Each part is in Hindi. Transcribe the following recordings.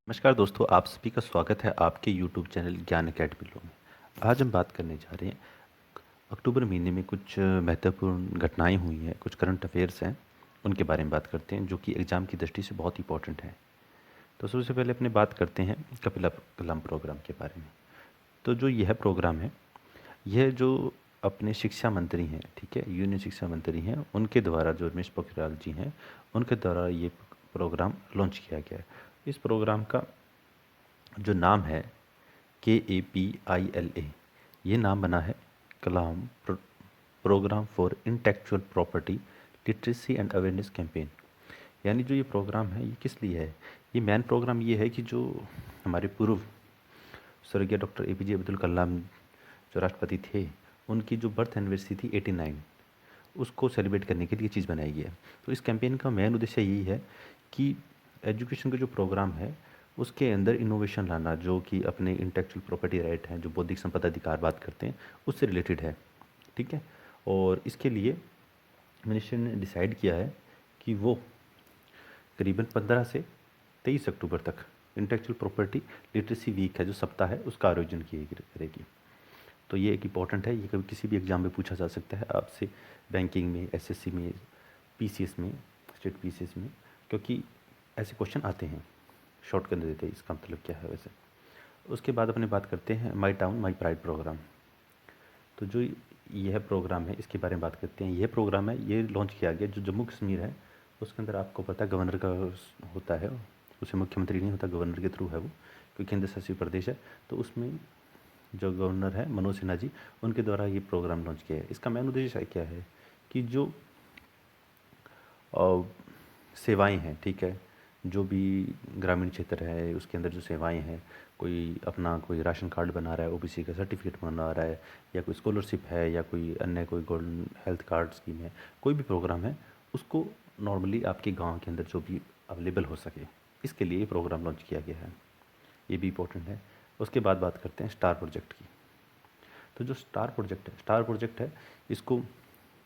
नमस्कार दोस्तों, आप सभी का स्वागत है आपके यूट्यूब चैनल ज्ञान अकेडमी में। आज हम बात करने जा रहे हैं अक्टूबर महीने में कुछ महत्वपूर्ण घटनाएं हुई हैं, कुछ करंट अफेयर्स हैं, उनके बारे में बात करते हैं जो कि एग्ज़ाम की दृष्टि से बहुत इंपॉर्टेंट है। तो सबसे पहले अपने बात करते हैं कपिला कलाम प्रोग्राम के बारे में। तो जो यह प्रोग्राम है, यह जो अपने शिक्षा मंत्री हैं, ठीक है, यूनियन शिक्षा मंत्री हैं, उनके द्वारा जो रमेश पोखरियाल जी हैं, उनके द्वारा ये प्रोग्राम लॉन्च किया गया है। इस प्रोग्राम का जो नाम है KAPILA, ये नाम बना है Kalam programme for intellectual property literacy and awareness campaign. यानी जो ये प्रोग्राम है ये किस लिए है? ये मेन प्रोग्राम ये है कि जो हमारे पूर्व स्वर्गीय डॉक्टर APJ अब्दुल कलाम जो राष्ट्रपति थे, उनकी जो बर्थ एनिवर्सरी थी 89, उसको सेलिब्रेट करने के लिए चीज़ बनाई गई है। तो इस कैंपेन का मेन उद्देश्य यही है कि एजुकेशन का जो प्रोग्राम है उसके अंदर इनोवेशन लाना, जो कि अपने इंटेलेक्चुअल प्रॉपर्टी राइट हैं, जो बौद्धिक संपदा अधिकार बात करते हैं, उससे रिलेटेड है, ठीक है। और इसके लिए मिनिस्टर ने डिसाइड किया है कि वो करीबन 15 से 23 अक्टूबर तक इंटेलेक्चुअल प्रॉपर्टी लिटरेसी वीक है, जो सप्ताह है, उसका आयोजन किए करेगी। तो ये एक इम्पॉर्टेंट है, ये कभी किसी भी एग्ज़ाम में पूछा जा सकता है आपसे, बैंकिंग में, SSC में, PCS में, स्टेट PCS में, क्योंकि ऐसे क्वेश्चन आते हैं, शॉर्ट कर देते हैं इसका मतलब क्या है वैसे। उसके बाद अपने बात करते हैं my town my pride programme. तो जो यह प्रोग्राम है इसके बारे में बात करते हैं। यह प्रोग्राम है, ये लॉन्च किया गया जो जम्मू कश्मीर है, उसके अंदर आपको पता है गवर्नर का होता है, उसे मुख्यमंत्री नहीं होता, गवर्नर के थ्रू है वो, क्योंकि केंद्र शासित प्रदेश है। तो उसमें जो गवर्नर है मनोज सिन्हा जी, उनके द्वारा ये प्रोग्राम लॉन्च किया है। इसका मेन उद्देश्य क्या है कि जो सेवाएं हैं, ठीक है, जो भी ग्रामीण क्षेत्र है उसके अंदर जो सेवाएं हैं, कोई राशन कार्ड बना रहा है, OBC का सर्टिफिकेट बना रहा है, या कोई स्कॉलरशिप है, या कोई अन्य कोई गोल्डन हेल्थ कार्ड स्कीम है, कोई भी प्रोग्राम है, उसको नॉर्मली आपके गांव के अंदर जो भी अवेलेबल हो सके, इसके लिए ये प्रोग्राम लॉन्च किया गया है। ये भी इम्पोर्टेंट है। उसके बाद बात करते हैं स्टार प्रोजेक्ट की। तो जो स्टार प्रोजेक्ट है, इसको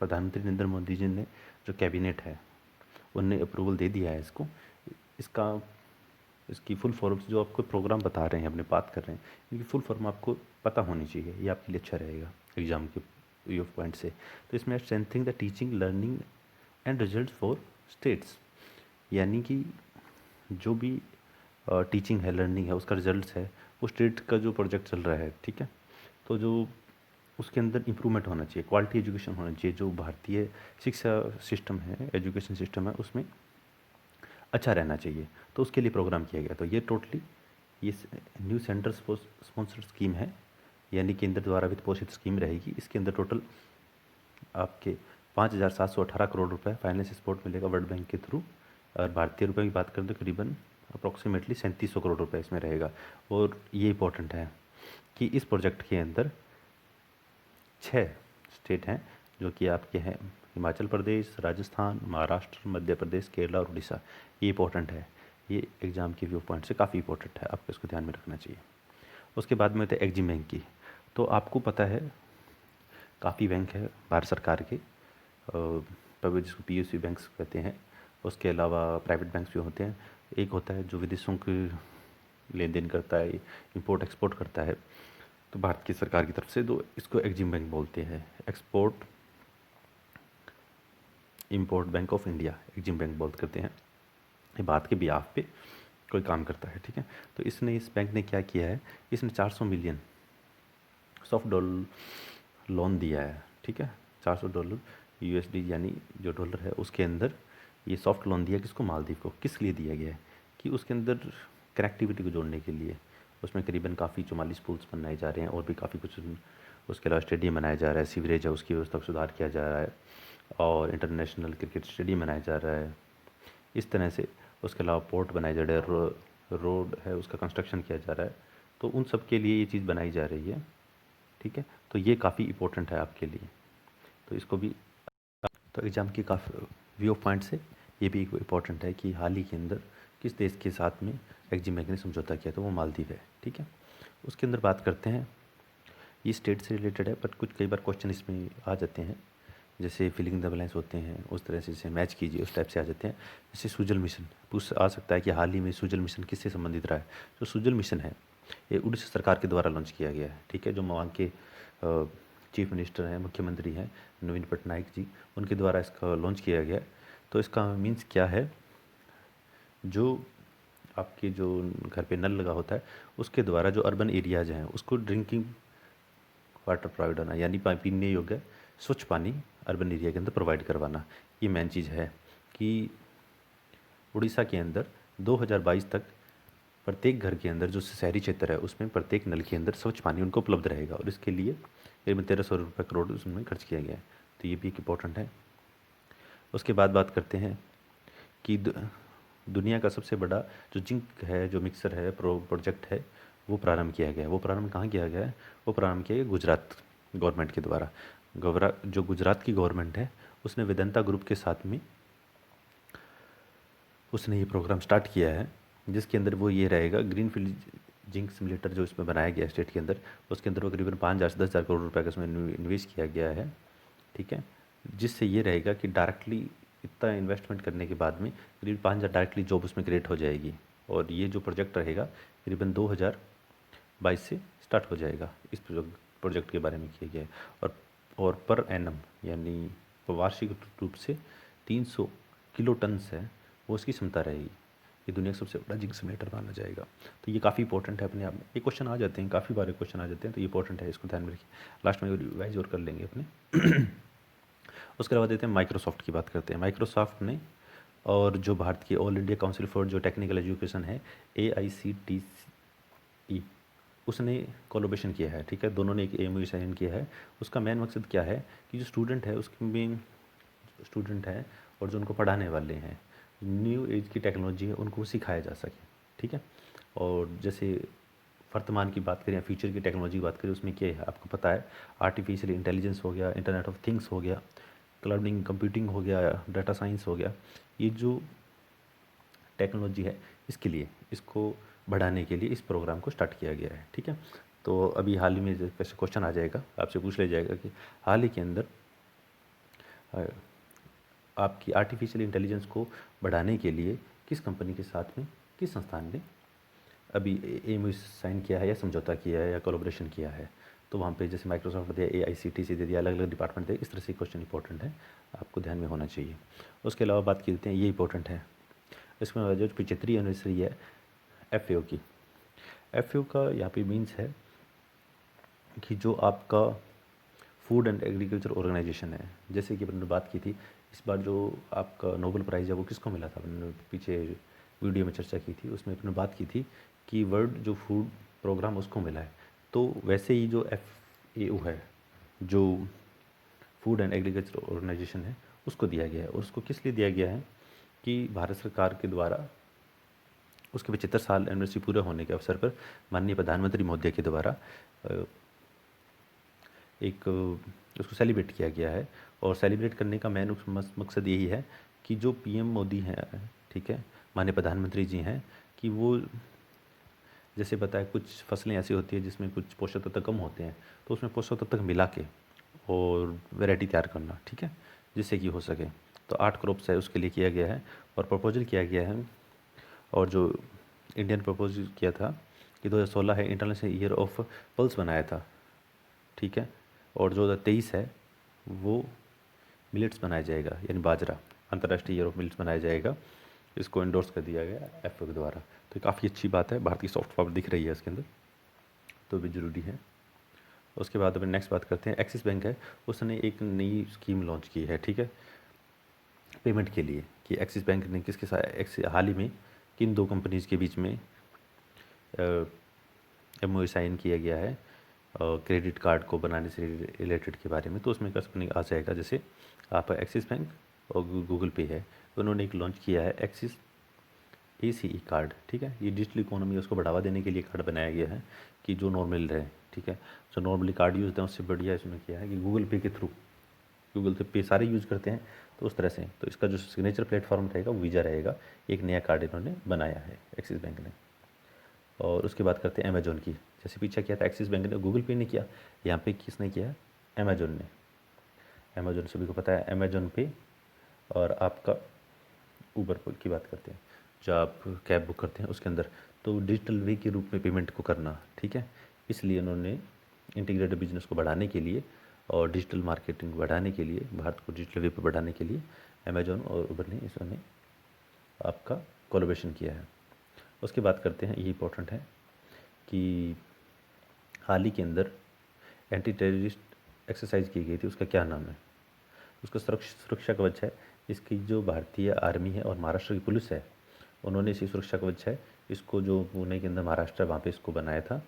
प्रधानमंत्री नरेंद्र मोदी जी ने, जो कैबिनेट है, उनने अप्रूवल दे दिया है इसको। इसका इसकी फुल फॉर्म जो आपको प्रोग्राम बता रहे हैं, अपने बात कर रहे हैं, इनकी फुल फॉर्म आपको पता होनी चाहिए, ये आपके लिए अच्छा रहेगा एग्जाम के व्यू पॉइंट से। तो इसमें strengthening the teaching learning and result for states, यानी कि जो भी टीचिंग है, लर्निंग है, उसका रिजल्ट्स है, वो स्टेट का जो प्रोजेक्ट चल रहा है, ठीक है। तो जो उसके अंदर इम्प्रूवमेंट होना चाहिए, क्वालिटी एजुकेशन होना चाहिए, जो भारतीय शिक्षा सिस्टम है, एजुकेशन सिस्टम है, उसमें अच्छा रहना चाहिए। तो उसके लिए प्रोग्राम किया गया। तो ये टोटली ये न्यू सेंटर स्पॉन्सर्ड स्कीम है, यानी केंद्र द्वारा वित्त पोषित स्कीम रहेगी। इसके अंदर टोटल आपके 5,718 करोड़ रुपए फाइनेंस सपोर्ट मिलेगा वर्ल्ड बैंक के थ्रू, और भारतीय रुपए की बात करें तो करीबन अप्रॉक्सीमेटली 3700 करोड़ रुपए इसमें रहेगा। और ये इंपॉर्टेंट है कि इस प्रोजेक्ट के अंदर 6 स्टेट हैं, जो कि आपके हैं हिमाचल प्रदेश, राजस्थान, महाराष्ट्र, मध्य प्रदेश, केरला और उड़ीसा। ये इंपॉर्टेंट है, ये एग्ज़ाम के व्यू पॉइंट से काफ़ी इंपॉर्टेंट है, आपको इसको ध्यान में रखना चाहिए। उसके बाद में होते हैं एग्जिम बैंक की। तो आपको पता है काफ़ी बैंक है भारत सरकार के, जिसको PSU बैंक्स कहते हैं। उसके अलावा प्राइवेट बैंक्स भी होते हैं। एक होता है जो विदेशों की लेन देन करता है, इंपोर्ट एक्सपोर्ट करता है, तो भारत की सरकार की तरफ से, तो इसको एग्जिम बैंक बोलते हैं। Export import bank of India, EXIM bank बोल करते हैं। ये भारत के बिहाफ पे कोई काम करता है, ठीक है। तो इस बैंक ने क्या किया है, इसने 400 मिलियन सॉफ्ट डॉलर लोन दिया है, ठीक है। $400 USD, यानी जो डॉलर है उसके अंदर ये सॉफ्ट लोन दिया किसको, मालदीव को। किस लिए दिया गया है कि उसके अंदर कनेक्टिविटी को जोड़ने के लिए। उसमें करीबन काफ़ी 44 पुल्स बनाए जा रहे हैं, और भी काफ़ी कुछ। उसके अलावा स्टेडियम बनाया जा रहा है, सीवरेज है उसकी व्यवस्था को सुधार किया जा रहा है, और इंटरनेशनल क्रिकेट स्टेडियम बनाया जा रहा है, इस तरह से। उसके अलावा पोर्ट बनाया जा रहा है, रोड है उसका कंस्ट्रक्शन किया जा रहा है। तो उन सब के लिए ये चीज़ बनाई जा रही है, ठीक है। तो ये काफ़ी इंपॉर्टेंट है आपके लिए, तो इसको भी, तो एग्ज़ाम की काफ़ी व्यू पॉइंट से ये भी इम्पोर्टेंट है कि हाल ही के अंदर किस देश के साथ में एग्जिम बैंक ने समझौता किया, तो वो मालदीव है, ठीक है। उसके अंदर बात करते हैं, ये स्टेट से रिलेटेड है, बट कुछ कई बार क्वेश्चन इसमें आ जाते हैं। जैसे फिलिंग द ब्लैंक्स होते हैं उस तरह से मैच कीजिए, उस टाइप से आ जाते हैं। जैसे सुजल मिशन पूछ आ सकता है कि हाल ही में सुजल मिशन किससे संबंधित रहा है। जो सुजल मिशन है ये उड़ीसा सरकार के द्वारा लॉन्च किया गया है, ठीक है। जो वहाँ के चीफ मिनिस्टर हैं, मुख्यमंत्री हैं नवीन पटनायक जी, उनके द्वारा इसका लॉन्च किया गया है। तो इसका मीन्स क्या है, जो आपके जो घर पे नल लगा होता है उसके द्वारा जो अर्बन एरियाज़ हैं उसको ड्रिंकिंग वाटर प्रोवाइड होना, यानी पीने योग्य स्वच्छ पानी अर्बन एरिया के अंदर प्रोवाइड करवाना। ये मेन चीज़ है कि उड़ीसा के अंदर 2022 तक प्रत्येक घर के अंदर जो शहरी क्षेत्र है उसमें प्रत्येक नल के अंदर स्वच्छ पानी उनको उपलब्ध रहेगा, और इसके लिए करीबन 1300 रुपये करोड़ उसमें खर्च किया गया है। तो ये भी एक इम्पोर्टेंट है। उसके बाद बात करते हैं कि दुनिया का सबसे बड़ा जो जिंक है, जो मिक्सर है प्रोजेक्ट है, वो प्रारंभ किया गया है। वो प्रारंभ कहाँ किया गया है? वो प्रारंभ किया गया गुजरात गवर्नमेंट के द्वारा। जो गुजरात की गवर्नमेंट है उसने वेदांता ग्रुप के साथ में उसने ये प्रोग्राम स्टार्ट किया है, जिसके अंदर वो ये रहेगा ग्रीनफील्ड जिंक सिमुलेटर जो इसमें बनाया गया स्टेट के अंदर, उसके अंदर वो करीबन 5,000 से 10,000 करोड़ रुपए का इसमें इन्वेस्ट किया गया है, ठीक है। जिससे ये रहेगा कि डायरेक्टली इतना इन्वेस्टमेंट करने के बाद में करीब 5,000 डायरेक्टली जॉब उसमें क्रिएट हो जाएगी। और ये जो प्रोजेक्ट रहेगा करीबन 2022 से स्टार्ट हो जाएगा। इस प्रोजेक्ट के बारे में किया गया है। और पर एनम यानी वार्षिक रूप से 300 किलो टन है वो उसकी क्षमता रहेगी। ये दुनिया का सबसे बड़ा जिंक सिमुलेटर माना जाएगा। तो ये काफ़ी इंपॉर्टेंट है अपने आप में। ये क्वेश्चन आ जाते हैं, काफ़ी बार क्वेश्चन आ जाते हैं, तो ये इंपॉर्टेंट है, इसको ध्यान में रखिए। लास्ट में रिवाइज और कर लेंगे अपने। उसके अलावा देते हैं माइक्रोसॉफ्ट की बात करते हैं। माइक्रोसॉफ्ट ने और जो भारत की ऑल इंडिया काउंसिल फॉर जो टेक्निकल एजुकेशन है AICTE, उसने कोलैबोरेशन किया है, ठीक है। दोनों ने एक MOU साइन किया है। उसका मेन मकसद क्या है कि जो स्टूडेंट है उसके मेन स्टूडेंट है और जो उनको पढ़ाने वाले हैं, न्यू एज की टेक्नोलॉजी है उनको सिखाया जा सके, ठीक है। और जैसे वर्तमान की बात करें या फ्यूचर की टेक्नोलॉजी की बात करें, उसमें क्या है आपको पता है, आर्टिफिशियल इंटेलिजेंस हो गया, इंटरनेट ऑफ थिंग्स हो गया, क्लाउडिंग कंप्यूटिंग हो गया, डाटा साइंस हो गया। ये जो टेक्नोलॉजी है इसके लिए, इसको बढ़ाने के लिए इस प्रोग्राम को स्टार्ट किया गया है, ठीक है। तो अभी हाल ही में जैसे क्वेश्चन आ जाएगा, आपसे पूछ लिया जाएगा कि हाल ही के अंदर आपकी आर्टिफिशियल इंटेलिजेंस को बढ़ाने के लिए किस कंपनी के साथ में, किस संस्थान ने अभी MOU साइन किया है या समझौता किया है या कोलैबोरेशन किया है। तो वहाँ पे जैसे माइक्रोसॉफ्ट दिया, AICTE दे दिया, अलग अलग डिपार्टमेंट दे, इस तरह से क्वेश्चन इंपॉर्टेंट है, आपको ध्यान में होना चाहिए। उसके अलावा बात करते हैं, ये इंपॉर्टेंट है, इसमें जो 75वीं एनिवर्सरी है FAO की। FAO का यहाँ पे मीन्स है कि जो आपका फूड एंड एग्रीकल्चर ऑर्गेनाइजेशन है, जैसे कि अपने बात की थी इस बार जो आपका नोबेल प्राइज़ है वो किसको मिला था, अपने पीछे वीडियो में चर्चा की थी, उसमें अपने बात की थी कि वर्ल्ड जो फूड प्रोग्राम उसको मिला है। तो वैसे ही जो FAO है, जो फूड एंड एग्रीकल्चर ऑर्गेनाइजेशन है, उसको दिया गया है। और उसको किस लिए दिया गया है कि भारत सरकार के द्वारा उसके 75 साल एनिवर्सरी पूरे होने के अवसर पर माननीय प्रधानमंत्री महोदय के द्वारा एक उसको सेलिब्रेट किया गया है। और सेलिब्रेट करने का मेन मकसद यही है कि जो PM मोदी हैं, ठीक है, माननीय प्रधानमंत्री जी हैं, कि वो जैसे बताया कुछ फसलें ऐसी होती है जिसमें कुछ पोषक तत्व कम होते हैं, तो उसमें पोषक तत्व मिला के और वैरायटी तैयार करना, ठीक है, जिससे कि हो सके। तो 8 क्रॉप्स है उसके लिए किया गया है और प्रपोजल किया गया है। और जो इंडियन प्रपोज किया था कि 2016 है इंटरनेशनल ईयर ऑफ पल्स बनाया था, ठीक है। और 2023 है वो मिलेट्स बनाया जाएगा, यानी बाजरा, अंतर्राष्ट्रीय ईयर ऑफ मिलेट्स बनाया जाएगा। इसको इंडोर्स कर दिया गया FAO के द्वारा। तो काफ़ी अच्छी बात है, भारत की सॉफ्ट पावर दिख रही है इसके अंदर, तो भी ज़रूरी है। उसके बाद अपन नेक्स्ट बात करते हैं, एक्सिस बैंक है, उसने एक नई स्कीम लॉन्च की है, ठीक है, पेमेंट के लिए, कि एक्सिस बैंक ने किसके साथ हाल ही में किन 2 कंपनीज़ के बीच में MOU साइन किया गया है क्रेडिट कार्ड को बनाने से रिलेटेड के बारे में। तो उसमें कंपनी आ जाएगा, जैसे आप एक्सिस बैंक और गूगल पे है, उन्होंने एक लॉन्च किया है एक्सिस ACE कार्ड, ठीक है। ये डिजिटल इकोनॉमी उसको बढ़ावा देने के लिए कार्ड बनाया गया है कि जो नॉर्मल रहे, ठीक है। जो नॉर्मली कार्ड यूज़ है उससे बढ़िया इसमें किया है कि गूगल पे के थ्रू, गूगल पे सारे यूज़ करते हैं, तो उस तरह से तो इसका जो सिग्नेचर प्लेटफॉर्म रहेगा वो वीज़ा रहेगा। एक नया कार्ड इन्होंने बनाया है एक्सिस बैंक ने। और उसके बाद करते हैं अमेजोन की। जैसे पीछे किया था एक्सिस बैंक ने, गूगल पे ने किया, यहाँ पे किसने किया है, अमेजोन ने। अमेज़न सभी को पता है, अमेज़न पे और आपका ऊबर की बात करते हैं, जो आप कैब बुक करते हैं उसके अंदर, तो डिजिटल वे के रूप में पेमेंट को करना, ठीक है। इसलिए उन्होंने इंटीग्रेटेड बिजनेस को बढ़ाने के लिए और डिजिटल मार्केटिंग बढ़ाने के लिए, भारत को डिजिटल वे पर बढ़ाने के लिए अमेज़न और ऊबर ने इसमें आपका कोलैबोरेशन किया है। उसकी बात करते हैं, ये इंपॉर्टेंट है कि हाल ही के अंदर एंटी टेररिस्ट एक्सरसाइज की गई थी, उसका क्या नाम है? उसका सुरक्षा कवच है। इसकी जो भारतीय आर्मी है और महाराष्ट्र की पुलिस है, उन्होंने इसी सुरक्षा कवच है, इसको जो पुणे के अंदर महाराष्ट्र वहाँ पे इसको बनाया था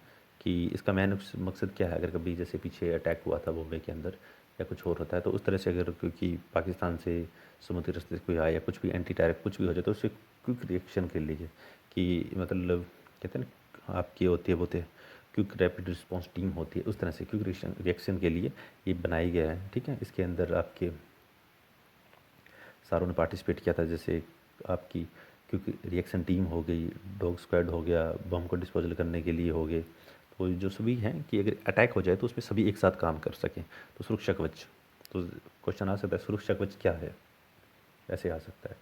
कि इसका मेन मकसद क्या है, अगर कभी जैसे पीछे अटैक हुआ था बॉम्बे के अंदर या कुछ और होता है, तो उस तरह से अगर क्योंकि पाकिस्तान से समुद्री रास्ते से कोई आए या कुछ भी एंटी डायरेक्ट कुछ भी हो जाए, तो उससे क्विक रिएक्शन कर लीजिए कि मतलब कहते हैं ना, आपकी होती है बोते क्विक रैपिड रिस्पॉन्स टीम होती है, उस तरह से क्विक रिएक्शन के लिए ये बनाई गया है, ठीक है। इसके अंदर आपके सारों ने पार्टिसिपेट किया था, जैसे आपकी क्योंकि रिएक्शन टीम हो गई, डॉग स्क्वाड हो गया, बम को डिस्पोजल करने के लिए हो गए, तो जो सभी हैं कि अगर अटैक हो जाए तो उसमें सभी एक साथ काम कर सकें, तो सुरक्षा कवच। तो क्वेश्चन आ सकता है सुरक्षा कवच क्या है, ऐसे आ सकता है।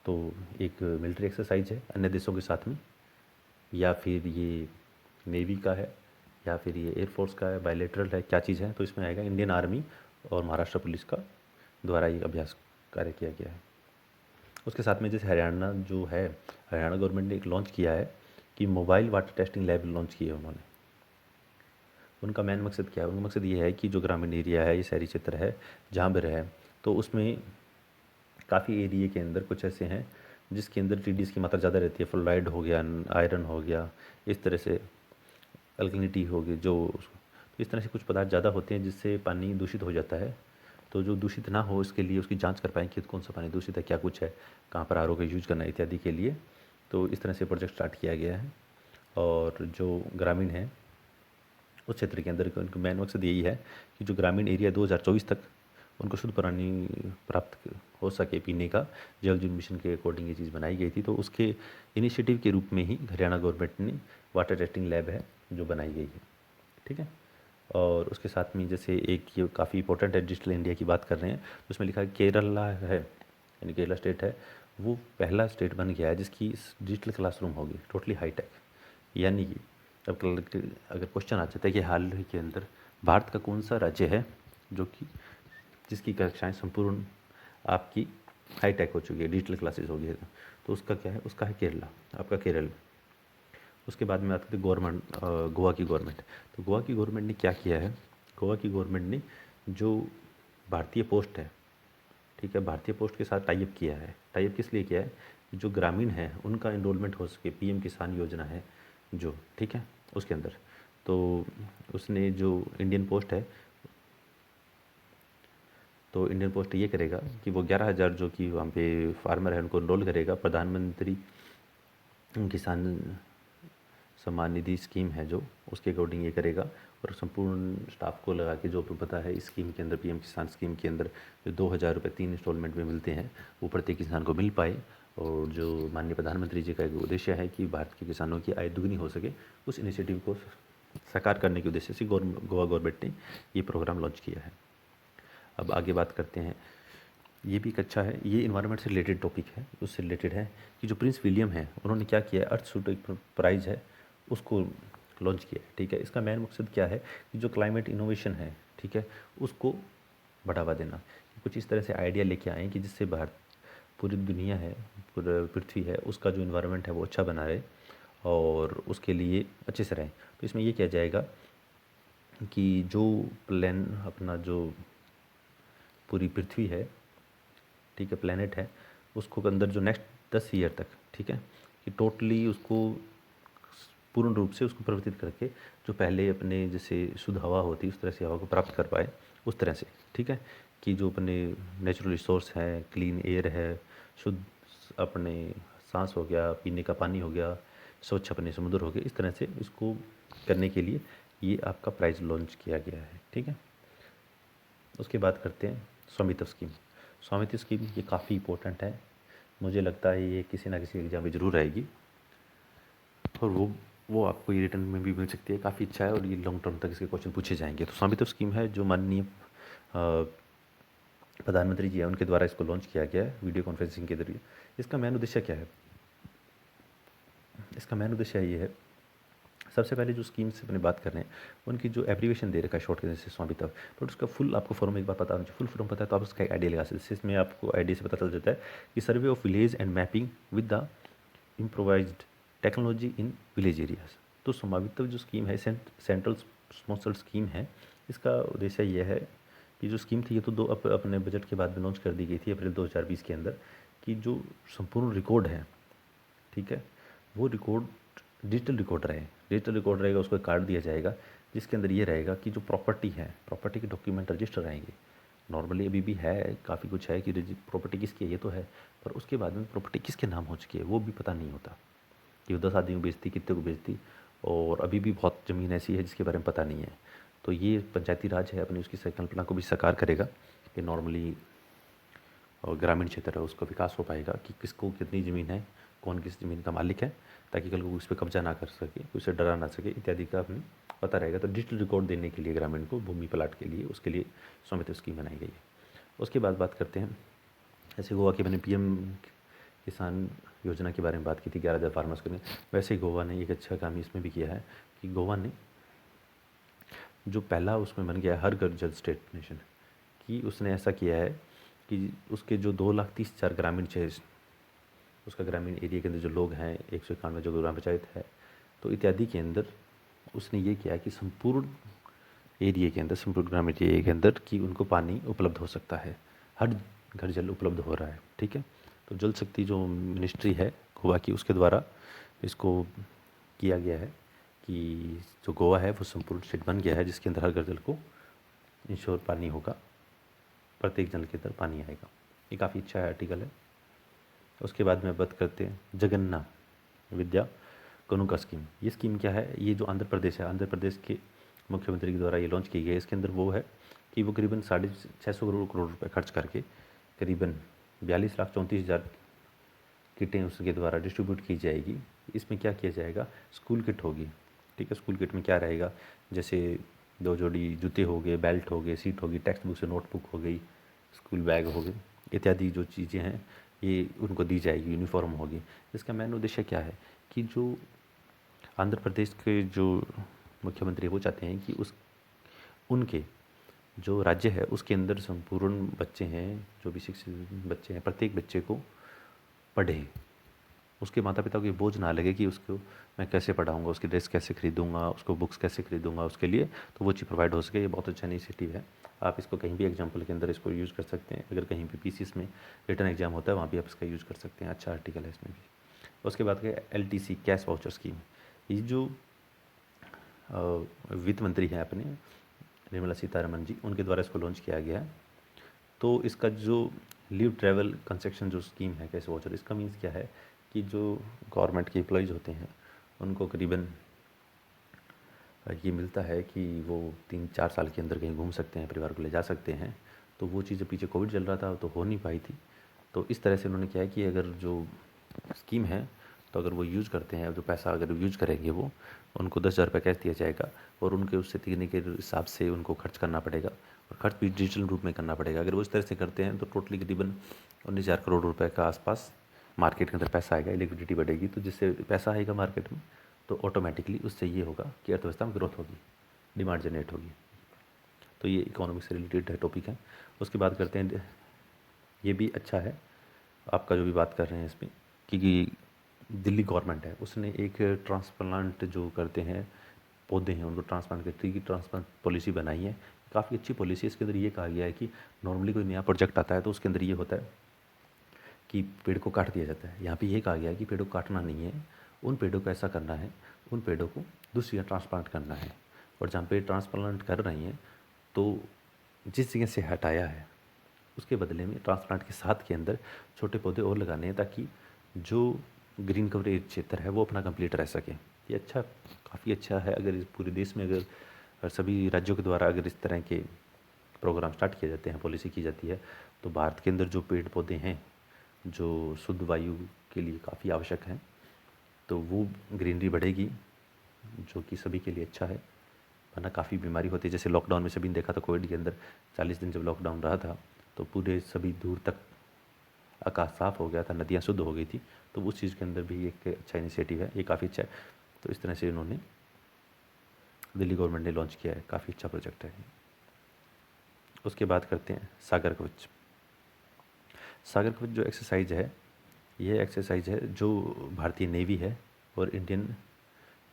तो एक मिलिट्री एक्सरसाइज है अन्य देशों के साथ में, या फिर ये नेवी का है, या फिर ये एयरफोर्स का है, बायलेटरल है, क्या चीज़ है? तो इसमें आएगा इंडियन आर्मी और महाराष्ट्र पुलिस का द्वारा ये अभ्यास कार्य किया गया है। उसके साथ में जैसे हरियाणा जो है, हरियाणा गवर्नमेंट ने एक लॉन्च किया है कि mobile water testing lab launch किए उन्होंने। उनका मेन मकसद क्या है? उनका मकसद ये है कि जो ग्रामीण एरिया है, ये शहरी क्षेत्र है जहाँ पर है, तो उसमें काफ़ी एरिए के अंदर कुछ ऐसे हैं जिसके अंदर टीडीएस की मात्रा ज़्यादा रहती है, फ्लोराइड हो गया, आयरन हो गया, इस तरह से अल्कलिनिटी होगी, जो तो इस तरह से कुछ पदार्थ ज़्यादा होते हैं जिससे पानी दूषित हो जाता है। तो जो दूषित ना हो इसके लिए उसकी जांच कर पाएँ कि कौन सा पानी दूषित है, क्या कुछ है, कहाँ पर आरओ का यूज़ करना है इत्यादि के लिए। तो इस तरह से प्रोजेक्ट स्टार्ट किया गया है। और जो ग्रामीण हैं उस क्षेत्र के अंदर उनका मेन मकसद यही है कि जो ग्रामीण एरिया 2024 तक उनको शुद्ध पानी प्राप्त हो सके पीने का, जल जीवन मिशन के अकॉर्डिंग ये चीज़ बनाई गई थी। तो उसके इनिशिएटिव के रूप में ही हरियाणा गवर्नमेंट ने वाटर टेस्टिंग लैब है जो बनाई गई है, ठीक है। और उसके साथ में जैसे एक ये काफ़ी इंपॉर्टेंट है, डिजिटल इंडिया की बात कर रहे हैं, तो उसमें लिखा है केरला है, यानी केरला स्टेट है, वो पहला स्टेट बन गया है जिसकी डिजिटल क्लासरूम होगी टोटली हाईटेक। यानी कि अब अगर क्वेश्चन आ जाता है कि हाल ही के अंदर भारत का कौन सा राज्य है जो कि जिसकी कक्षाएं संपूर्ण आपकी हाईटेक हो चुकी है, डिजिटल क्लासेस हो गई है, तो उसका क्या है? उसका है केरला, आपका केरल। उसके बाद में आती थी गवर्नमेंट, गोवा की गवर्नमेंट। तो गोवा की गवर्नमेंट ने क्या किया है? गोवा की गवर्नमेंट ने जो भारतीय पोस्ट है, ठीक है, भारतीय पोस्ट के साथ टाई अप किया है। टाई अप किस लिए किया है? जो ग्रामीण हैं उनका एनरोलमेंट हो सके, पीएम किसान योजना है जो, ठीक है, उसके अंदर। तो उसने जो इंडियन पोस्ट है, तो इंडियन पोस्ट ये करेगा कि वो 11,000 जो कि वहाँ पे फार्मर है उनको एनरोल करेगा, प्रधानमंत्री किसान सम्मान निधि स्कीम है जो, उसके अकॉर्डिंग ये करेगा। और संपूर्ण स्टाफ को लगा के, जो आपको पता है इस स्कीम के अंदर, पीएम किसान स्कीम के अंदर जो 2,000 रुपये 3 इंस्टॉलमेंट में मिलते हैं, वो प्रत्येक किसान को मिल पाए। और जो माननीय प्रधानमंत्री जी का एक उद्देश्य है कि भारत के किसानों की आय दुगनी हो सके, उस इनिशिएटिव को साकार करने के उद्देश्य से गोवा गवर्नमेंट ने ये प्रोग्राम लॉन्च किया है। अब आगे बात करते हैं, ये भी एक अच्छा है, ये इन्वायरमेंट से रिलेटेड टॉपिक है, उससे रिलेटेड है कि जो प्रिंस विलियम है उन्होंने क्या किया है, अर्थ सूट एक प्राइज़ है उसको लॉन्च किया है, ठीक है। इसका मेन मकसद क्या है कि जो क्लाइमेट इनोवेशन है, ठीक है, उसको बढ़ावा देना। कुछ इस तरह से आइडिया लेके आए कि जिससे भारत, पूरी दुनिया है, पूरा पृथ्वी है, उसका जो इन्वायरमेंट है वो अच्छा बना रहे और उसके लिए अच्छे से रहें। तो इसमें ये किया जाएगा कि जो प्लान अपना जो पूरी पृथ्वी है, ठीक है, प्लेनेट है, उसको अंदर जो नेक्स्ट 10 ईयर तक, ठीक है, कि टोटली उसको पूर्ण रूप से उसको परिवर्तित करके जो पहले अपने जैसे शुद्ध हवा होती है उस तरह से हवा को प्राप्त कर पाए, उस तरह से, ठीक है, कि जो अपने नेचुरल रिसोर्स है, क्लीन एयर है, शुद्ध अपने सांस हो गया, पीने का पानी हो गया, स्वच्छ अपने समुद्र हो गए, इस तरह से इसको करने के लिए ये आपका प्राइज़ लॉन्च किया गया है, ठीक है। उसके बाद करते हैं स्वामित्व स्कीम। स्वामित्व स्कीम ये काफ़ी इंपॉर्टेंट है, मुझे लगता है ये किसी ना किसी एग्जाम में ज़रूर आएगी और वो आपको ये रिटर्न में भी मिल सकती है, काफ़ी अच्छा है और ये लॉन्ग टर्म तक इसके क्वेश्चन पूछे जाएंगे। तो स्वामित्व स्कीम है जो माननीय प्रधानमंत्री जी हैं उनके द्वारा इसको लॉन्च किया गया है वीडियो कॉन्फ्रेंसिंग के ज़रिए। इसका मेन उद्देश्य क्या है? इसका मेन उद्देश्य ये है, सबसे पहले जो स्कीम से अपने बात कर रहे हैं उनकी जो एब्रीविएशन दे रखा है शॉर्ट के जैसे स्वामित्व, बट उसका फुल आपको फॉर्म एक बार पता होना चाहिए। फुल फॉर्म पता है तो आप उसका एक आइडिया लगा सकते हैं। इसमें आपको आइडिया से पता चल जाता है कि survey of village and mapping with the improvised technology in village areas. तो स्वामित्व जो स्कीम है सेंट्रल स्पॉन्सर्ड स्कीम है। इसका उद्देश्य यह है कि जो स्कीम थी ये तो अपने बजट के बाद में लॉन्च कर दी गई थी अप्रैल 2020 के अंदर, कि जो संपूर्ण रिकॉर्ड है, ठीक है, वो रिकॉर्ड डिजिटल रिकॉर्ड रहे। डिजिटल रिकॉर्ड रहेगा, उसको एक कार्ड दिया जाएगा जिसके अंदर ये रहेगा कि जो प्रॉपर्टी है, प्रॉपर्टी के डॉक्यूमेंट रजिस्टर रहेंगे। नॉर्मली अभी भी है, काफ़ी कुछ है कि प्रॉपर्टी किसकी है ये तो है, पर उसके बाद में प्रॉपर्टी किसके नाम हो चुकी है वो भी पता नहीं होता कि वो 10 आदमी को बेचती, कितने को बेचती, और अभी भी बहुत ज़मीन ऐसी है जिसके बारे में पता नहीं है। तो ये पंचायती राज है अपनी उसकी संकल्पना को भी साकार करेगा कि नॉर्मली और ग्रामीण क्षेत्र है उसका विकास हो पाएगा कि किसको कितनी ज़मीन है, कौन किस ज़मीन का मालिक है, ताकि कल को उस पर कब्जा ना कर सके, उसे डरा ना सके इत्यादि का अपनी पता रहेगा। तो डिजिटल रिकॉर्ड देने के लिए ग्रामीण को भूमि प्लाट के लिए उसके लिए स्वामित्व स्कीम बनाई गई है। उसके बाद बात करते हैं, ऐसे गोवा के मैंने पीएम किसान योजना के बारे में बात की थी 11,000 फार्मर्स के लिए, वैसे ही गोवा ने एक अच्छा काम इसमें भी किया है कि गोवा ने जो पहला उसमें बन गया हर घर जल स्टेट नेशन, कि उसने ऐसा किया है कि उसके जो 2,30,000 ग्रामीण क्षेत्र, उसका ग्रामीण एरिया के अंदर जो लोग हैं 191 जो ग्राम पंचायत है तो इत्यादि के अंदर उसने ये किया कि संपूर्ण एरिया के अंदर, संपूर्ण ग्रामीण एरिया के अंदर कि उनको पानी उपलब्ध हो सकता है, हर घर जल उपलब्ध हो रहा है। ठीक है, तो जल शक्ति जो मिनिस्ट्री है गोवा की उसके द्वारा इसको किया गया है कि जो गोवा है वो संपूर्ण स्टेट बन गया है जिसके अंदर हर घर जल को इंश्योर पानी होगा, प्रत्येक जल के अंदर पानी आएगा। ये काफ़ी अच्छा है आर्टिकल है। उसके बाद में बात करते हैं जगन्ना विद्या कानूका स्कीम। ये स्कीम क्या है? ये जो आंध्र प्रदेश है, आंध्र प्रदेश के मुख्यमंत्री के द्वारा ये लॉन्च की गई है। इसके अंदर वो है कि वो करीबन 650 करोड़ रुपए खर्च करके करीबन 42,34,000 किटें उसके द्वारा डिस्ट्रीब्यूट की जाएगी। इसमें क्या किया जाएगा? स्कूल किट होगी। ठीक है, स्कूल किट में क्या रहेगा? जैसे 2 जोड़ी जूते हो गए, बेल्ट हो गए, सीट होगी, टेक्स्ट बुक से नोटबुक हो गई, स्कूल बैग हो गए, इत्यादि जो चीज़ें हैं ये उनको दी जाएगी, यूनिफॉर्म होगी। इसका मेन उद्देश्य क्या है कि जो आंध्र प्रदेश के जो मुख्यमंत्री वो चाहते हैं कि उनके जो राज्य है उसके अंदर संपूर्ण बच्चे हैं, जो भी शिक्षित बच्चे हैं, प्रत्येक बच्चे को पढ़े, उसके माता पिता को ये बोझ ना लगे कि उसको मैं कैसे पढ़ाऊँगा, उसकी ड्रेस कैसे खरीदूँगा, उसको बुक्स कैसे खरीदूँगा उसके लिए, तो वो चीज़ प्रोवाइड हो सके। ये बहुत अच्छा इनिशिएटिव है। आप इसको कहीं भी एग्जाम्पल के अंदर इसको यूज़ कर सकते हैं। अगर कहीं भी पीसीएस में रिटन एग्जाम होता है वहाँ भी आप इसका यूज़ कर सकते हैं। अच्छा आर्टिकल है इसमें भी। उसके बाद LTC कैश वाउचर स्कीम, ये जो वित्त मंत्री हैं अपने निर्मला सीतारमन जी, उनके द्वारा इसको लॉन्च किया गया है। तो इसका जो लीव ट्रैवल कंसेक्शन जो स्कीम है कैश वाउचर, इसका मीन्स क्या है कि जो गवर्नमेंट के एम्प्लॉयज़ होते हैं उनको करीबन ये मिलता है कि वो 3-4 साल के अंदर कहीं घूम सकते हैं, परिवार को ले जा सकते हैं। तो वो चीज़ें पीछे कोविड चल रहा था तो हो नहीं पाई थी। तो इस तरह से उन्होंने क्या है कि अगर जो स्कीम है तो अगर वो यूज़ करते हैं, जो पैसा अगर यूज़ करेंगे वो, उनको 10,000 रुपये कैश दिया जाएगा और उनके उससे तीगने के हिसाब से उनको खर्च करना पड़ेगा और खर्च भी डिजिटल रूप में करना पड़ेगा। अगर वो इस तरह से करते हैं तो टोटली करीबन 19,000 करोड़ रुपए का आसपास मार्केट के अंदर पैसा आएगा, लिक्विडिटी बढ़ेगी। तो जिससे पैसा आएगा मार्केट में तो ऑटोमेटिकली उससे ये होगा कि अर्थव्यवस्था में ग्रोथ होगी, डिमांड जनरेट होगी। तो ये इकोनॉमिक्स से रिलेटेड है टॉपिक है। उसके बाद करते हैं, ये भी अच्छा है आपका जो भी बात कर रहे हैं इसमें, कि दिल्ली गवर्नमेंट है उसने एक ट्रांसप्लांट जो करते हैं पौधे हैं उनको ट्रांसप्लांट के ट्री की ट्रांसप्लांट पॉलिसी बनाई है। काफ़ी अच्छी पॉलिसी। इसके अंदर ये कहा गया है कि नॉर्मली कोई नया प्रोजेक्ट आता है तो उसके अंदर ये होता है कि पेड़ को काट दिया जाता है। यहाँ पे ये कहा गया है कि पेड़ों को काटना नहीं है, उन पेड़ों को ऐसा करना है, उन पेड़ों को दूसरी जगह ट्रांसप्लांट करना है। और जहाँ पे ट्रांसप्लांट कर रही हैं तो जिस जगह से हटाया है उसके बदले में ट्रांसप्लांट के साथ के अंदर छोटे पौधे और लगाने हैं ताकि जो ग्रीन कवरेज क्षेत्र है वो अपना कंप्लीट रह सके। ये अच्छा, काफ़ी अच्छा है। अगर इस पूरे देश में अगर सभी राज्यों के द्वारा अगर इस तरह के प्रोग्राम स्टार्ट किए जाते हैं, पॉलिसी की जाती है, तो भारत के अंदर जो पेड़ पौधे हैं जो शुद्ध वायु के लिए काफ़ी आवश्यक हैं, तो वो ग्रीनरी बढ़ेगी जो कि सभी के लिए अच्छा है। वरना काफ़ी बीमारी होती है। जैसे लॉकडाउन में सभी ने देखा था कोविड के अंदर 40 दिन जब लॉकडाउन रहा था तो पूरे सभी दूर तक आकाश साफ़ हो गया था, नदियाँ शुद्ध हो गई थी। तो उस चीज़ के अंदर भी एक अच्छा इनिशिएटिव है, ये काफ़ी अच्छा है। तो इस तरह से उन्होंने दिल्ली गवर्नमेंट ने लॉन्च किया है, काफ़ी अच्छा प्रोजेक्ट है। उसके बाद करते हैं सागर कवच। सागर कवच जो एक्सरसाइज है, ये एक्सरसाइज है जो भारतीय नेवी है और इंडियन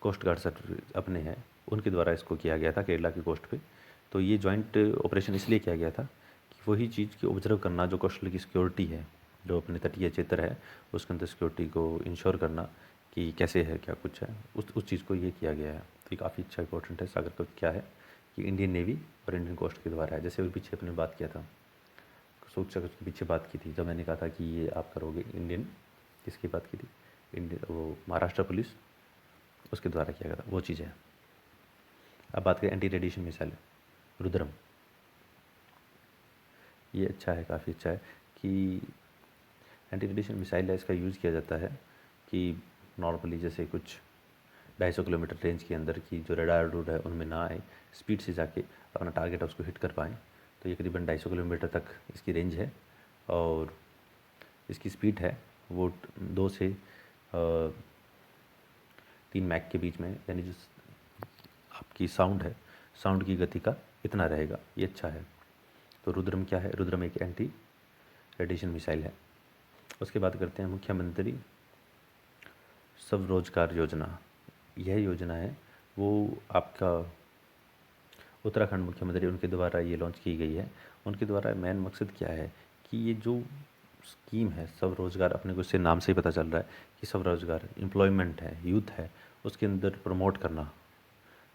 कोस्ट गार्ड सर अपने हैं, उनके द्वारा इसको किया गया था केरला की कोस्ट पे। तो ये जॉइंट ऑपरेशन इसलिए किया गया था कि वही चीज़ की ऑब्जर्व करना जो कोस्टल की सिक्योरिटी है, जो अपने तटीय क्षेत्र है उसके अंदर सिक्योरिटी को इंश्योर करना कि कैसे है, क्या कुछ है, उस चीज़ को ये किया गया है। तो ये काफ़ी अच्छा इंपॉर्टेंट है। सागर कवच क्या है कि इंडियन नेवी और इंडियन कोस्ट के द्वारा है। जैसे अभी पीछे अपने बात किया था, सुरक्षा कवच के पीछे बात की थी, जब मैंने कहा था कि ये आप करोगे इंडियन, किसकी बात की थी, इंडियन वो महाराष्ट्र पुलिस, उसके द्वारा किया गया था, वो चीज़ है। अब बात करें एंटी रेडिएशन मिसाइल रुद्रम। ये अच्छा है, काफ़ी अच्छा है कि एंटी रेडिएशन मिसाइल है, इसका यूज़ किया जाता है कि नॉर्मली जैसे कुछ 250 किलोमीटर रेंज के अंदर की जो रडार रूट है उनमें ना आए, स्पीड से जाके अपना टारगेट है उसको हिट कर पाएँ। तो ये करीबन 250 किलोमीटर तक इसकी रेंज है और इसकी स्पीड है वो 2 से 3 मैक के बीच में, यानी जो आपकी साउंड है, साउंड की गति का इतना रहेगा, ये अच्छा है। तो रुद्रम क्या है, रुद्रम एक एंटी रेडिएशन मिसाइल है। उसके बाद करते हैं मुख्यमंत्री स्वरोजगार योजना। यह योजना है वो आपका उत्तराखंड मुख्यमंत्री उनके द्वारा ये लॉन्च की गई है। उनके द्वारा मेन मकसद क्या है कि ये जो स्कीम है स्वरोजगार, अपने को इससे नाम से ही पता चल रहा है कि स्वरोजगार एम्प्लॉयमेंट है, यूथ है, उसके अंदर प्रमोट करना,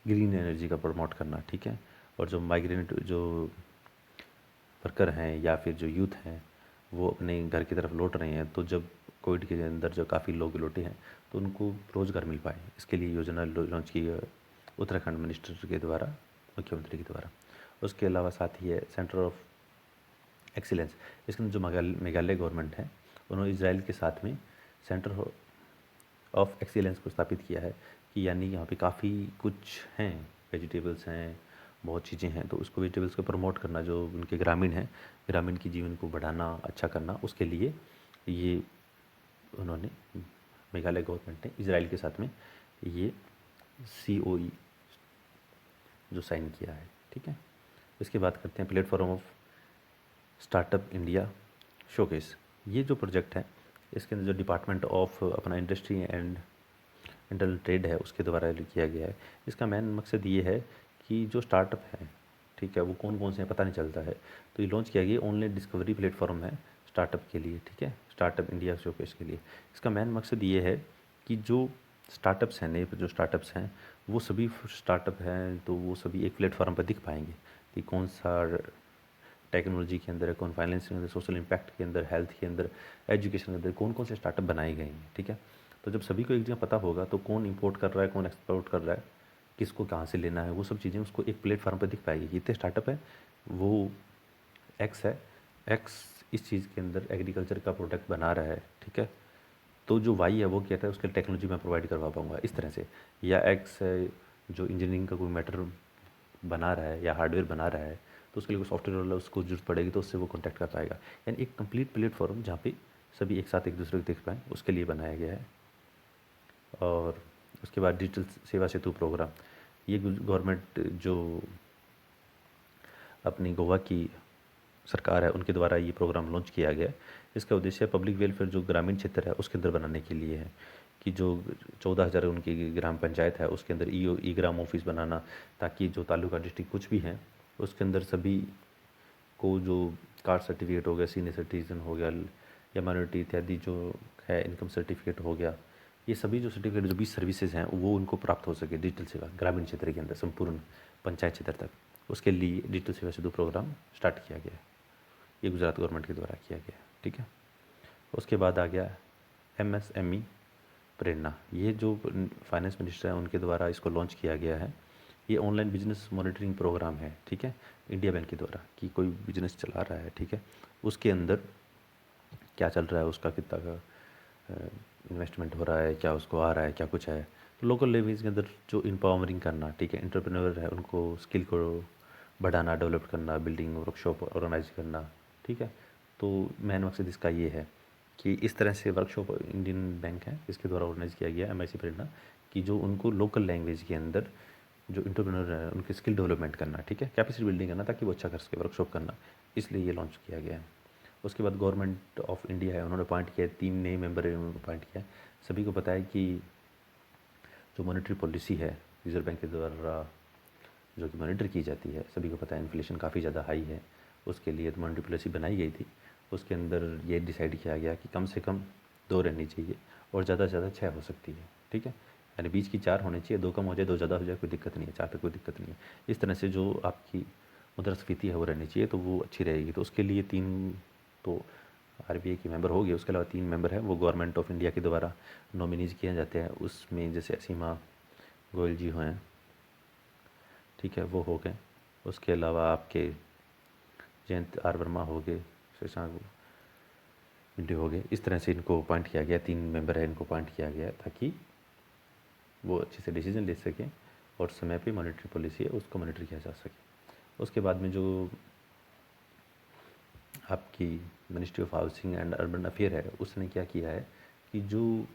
ग्रीन एनर्जी का प्रमोट करना, ठीक है। और जो माइग्रेंट जो वर्कर हैं या फिर जो यूथ हैं वो अपने घर की तरफ लौट रहे हैं, तो जब कोविड के अंदर जो काफ़ी लोग लौटे हैं तो उनको रोज़गार मिल पाए, इसके लिए योजना लॉन्च की है उत्तराखंड मिनिस्टर के द्वारा, मुख्यमंत्री के द्वारा। उसके अलावा साथ ही है सेंटर ऑफ एक्सीलेंस। इसके अंदर जो मेघालय गवर्नमेंट है उन्होंने इजराइल के साथ में सेंटर ऑफ एक्सीलेंस को स्थापित किया है कि यानी यहाँ पे काफ़ी कुछ हैं, वेजिटेबल्स हैं, बहुत चीज़ें हैं, तो उसको वेजिटेबल्स को प्रमोट करना, जो उनके ग्रामीण हैं, ग्रामीण की जीवन को बढ़ाना, अच्छा करना, उसके लिए ये उन्होंने मेघालय गवर्नमेंट ने इजराइल के साथ में ये COE जो साइन किया है, ठीक है। इसके बाद करते हैं platform of startup India showcase. ये जो प्रोजेक्ट है इसके अंदर जो डिपार्टमेंट ऑफ अपना इंडस्ट्री एंड इंटरनल ट्रेड है उसके द्वारा किया गया है। इसका मेन मकसद ये है कि जो स्टार्टअप है, ठीक है, वो कौन कौन से हैं पता नहीं चलता है, तो ये लॉन्च किया गया ऑनलाइन डिस्कवरी प्लेटफॉर्म है स्टार्टअप के लिए, ठीक है, स्टार्टअप इंडिया शोकेस के लिए। इसका मेन मकसद ये है कि जो स्टार्टअप्स हैं, नए जो स्टार्टअप्स हैं, वो सभी स्टार्टअप हैं तो वो सभी एक प्लेटफॉर्म पर दिख पाएंगे कि कौन सा टेक्नोलॉजी के अंदर है, कौन फाइनेंस के अंदर, सोशल इम्पैक्ट के अंदर, हेल्थ के अंदर, एजुकेशन के अंदर कौन कौन से स्टार्टअप बनाए गए हैं, ठीक है। तो जब सभी को एक जगह पता होगा तो कौन इंपोर्ट कर रहा है, कौन एक्सपोर्ट कर रहा है, किसको कहाँ से लेना है, वो सब चीज़ें उसको एक प्लेटफॉर्म पर दिख पाएगी कि इतने स्टार्टअप है, वो एक्स है, एक्स इस चीज़ के अंदर एग्रीकल्चर का प्रोडक्ट बना रहा है, ठीक है, तो जो वाई है वो कहता है उसके टेक्नोलॉजी मैं प्रोवाइड करवा पाऊँगा, इस तरह से। या एक्स है जो इंजीनियरिंग का कोई मैटर बना रहा है या हार्डवेयर बना रहा है, तो उसके लिए कोई सॉफ्टवेयर वाला उसको जरूरत पड़ेगी तो उससे वो कॉन्टैक्ट कर पाएगा। यानी एक कंप्लीट प्लेटफॉर्म जहाँ पे सभी एक साथ एक दूसरे को देख पाएँ, उसके लिए बनाया गया है। और उसके बाद डिजिटल सेवा सेतु प्रोग्राम, ये गवर्नमेंट जो अपनी गोवा की सरकार है उनके द्वारा ये प्रोग्राम लॉन्च किया गया है। इसका उद्देश्य पब्लिक वेलफेयर जो ग्रामीण क्षेत्र है उसके अंदर बनाने के लिए है कि जो 14,000 उनकी ग्राम पंचायत है उसके अंदर ई ग्राम ऑफिस बनाना, ताकि जो तालुका डिस्ट्रिक्ट कुछ भी हैं उसके अंदर सभी को जो कास्ट सर्टिफिकेट हो गया, सीनियर सिटीजन हो गया या माइनॉरिटी इत्यादि जो है, इनकम सर्टिफिकेट हो गया, ये सभी जो सर्टिफिकेट जो भी सर्विसेज हैं वो उनको प्राप्त हो सके डिजिटल सेवा ग्रामीण क्षेत्र के अंदर संपूर्ण पंचायत क्षेत्र तक। उसके लिए डिजिटल सेवा सेतु प्रोग्राम स्टार्ट किया गया है, ये गुजरात गवर्नमेंट के द्वारा किया गया, ठीक है। उसके बाद आ गया MSME प्रेरणा। ये जो फाइनेंस मिनिस्टर हैं उनके द्वारा इसको लॉन्च किया गया है। ये ऑनलाइन बिजनेस मॉनिटरिंग प्रोग्राम है, ठीक है, इंडिया बैंक के द्वारा, कि कोई बिजनेस चला रहा है, ठीक है, उसके अंदर क्या चल रहा है, उसका कितना का इन्वेस्टमेंट हो रहा है, क्या उसको आ रहा है, क्या कुछ है। तो लोकल लेवल्स के अंदर जो इम्पावरिंग करना, ठीक है, एंटरप्रेन्योर है उनको स्किल को बढ़ाना, डेवलप करना, बिल्डिंग वर्कशॉप ऑर्गेनाइज करना, ठीक है। तो मेन मकसद इसका ये है कि इस तरह से वर्कशॉप इंडियन बैंक है इसके द्वारा ऑर्गेनाइज़ किया गया MIC प्रेरणा, कि जो उनको लोकल लैंग्वेज के अंदर जो एंटरप्रेन्योर है उनके स्किल डेवलपमेंट करना, ठीक है, कैपेसिटी बिल्डिंग करना ताकि वो अच्छा कर सके, वर्कशॉप करना, इसलिए ये लॉन्च किया गया है। उसके बाद गवर्नमेंट ऑफ इंडिया है, उन्होंने अपॉइंट किया 3 नए मेंबर है, उन्होंने अपॉइंट किया। सभी को पता है कि जो मॉनेटरी पॉलिसी है रिजर्व बैंक के द्वारा जो कि मॉनिटर की जाती है, सभी को पता है इन्फ्लेशन काफ़ी ज़्यादा हाई है, उसके लिए तो मॉनेटरी पॉलिसी बनाई गई थी। उसके अंदर ये डिसाइड किया गया कि कम से कम 2 रहनी चाहिए और ज़्यादा से ज़्यादा 6 हो सकती है, ठीक है, यानी बीच की 4 होनी चाहिए, 2 कम हो जाए 2 ज़्यादा हो जाए कोई दिक्कत नहीं है, 4 पे कोई दिक्कत नहीं है। इस तरह से जो आपकी मुद्रास्फीति है वो रहनी चाहिए तो वो अच्छी रहेगी। तो उसके लिए 3 तो RBI के मेंबर हो गए, उसके अलावा 3 मेंबर हैं वो गवर्नमेंट ऑफ इंडिया के द्वारा नॉमिनीज किए जाते हैं। उसमें जैसे असीमा गोयल जी हैं, ठीक है, वो हो गए। उसके अलावा आपके जयंत आर वर्मा हो गए, शशांक मिंडे हो गए। इस तरह से इनको अपॉइंट किया गया, 3 मेंबर है इनको अपॉइंट किया गया ताकि वो अच्छे से डिसीजन ले सकें और समय पे मॉनेटरी पॉलिसी है उसको मॉनिटर किया जा सके। उसके बाद में जो आपकी ministry of housing and urban affair है उसने क्या किया है कि जो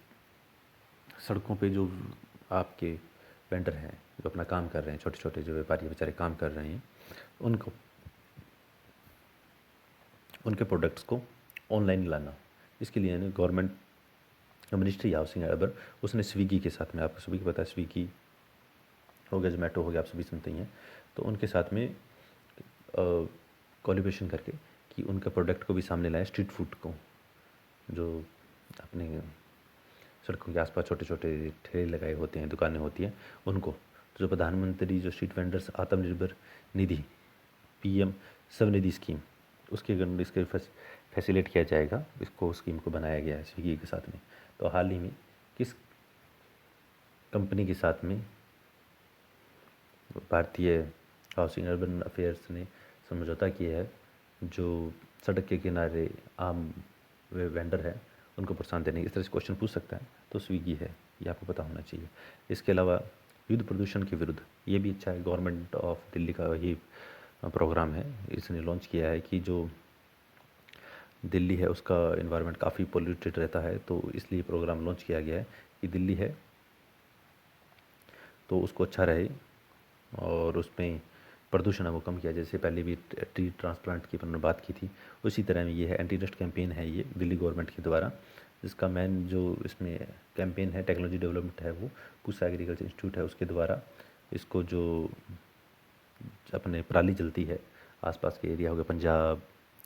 सड़कों पे जो आपके वेंडर हैं जो अपना काम कर रहे हैं, छोटे छोटे जो व्यापारी बेचारे काम कर रहे हैं, उनको उनके प्रोडक्ट्स को ऑनलाइन लाना, इसके लिए government ministry housing and urban उसने स्विगी के साथ में, आपको सभी को पता है स्विगी हो गया, जोमेटो हो गया, आप सभी सुनते ही हैं, तो उनके साथ में कोलैबोरेशन करके कि उनका प्रोडक्ट को भी सामने लाएं, स्ट्रीट फूड को, जो अपने सड़कों के आसपास छोटे छोटे ठेले लगाए होते हैं, दुकानें होती हैं, उनको। तो जो प्रधानमंत्री जो street vendors Atmanirbhar Nidhi PM Svanidhi scheme, उसके अंदर इसके फैसिलेट किया जाएगा, इसको स्कीम को बनाया गया है स्विगी के साथ में। तो हाल ही में किस कंपनी के साथ में भारतीय हाउसिंग अर्बन अफेयर्स ने समझौता किया है, जो सड़क के किनारे आम वेंडर है उनको प्रोत्साहन देने, इस तरह से क्वेश्चन पूछ सकता है, तो स्विगी है, ये आपको पता होना चाहिए। इसके अलावा युद्ध प्रदूषण के विरुद्ध, ये भी अच्छा है, गवर्नमेंट ऑफ दिल्ली का ये प्रोग्राम है, इसने लॉन्च किया है कि जो दिल्ली है उसका इन्वायरमेंट काफ़ी पोल्यूटेड रहता है, तो इसलिए प्रोग्राम लॉन्च किया गया है कि दिल्ली है तो उसको अच्छा रहे और उसमें प्रदूषण है वो कम किया। जैसे पहले भी ट्री ट्रांसप्लांट की उन्होंने बात की थी, उसी तरह में ये है, एंटी डस्ट कैंपेन है ये दिल्ली गवर्नमेंट के द्वारा, जिसका मेन जो इसमें कैंपेन है टेक्नोलॉजी डेवलपमेंट है, वो पूसा एग्रीकल्चर इंस्टीट्यूट है उसके द्वारा इसको जो अपने पराली जलती है आसपास के एरिया हो गया, पंजाब,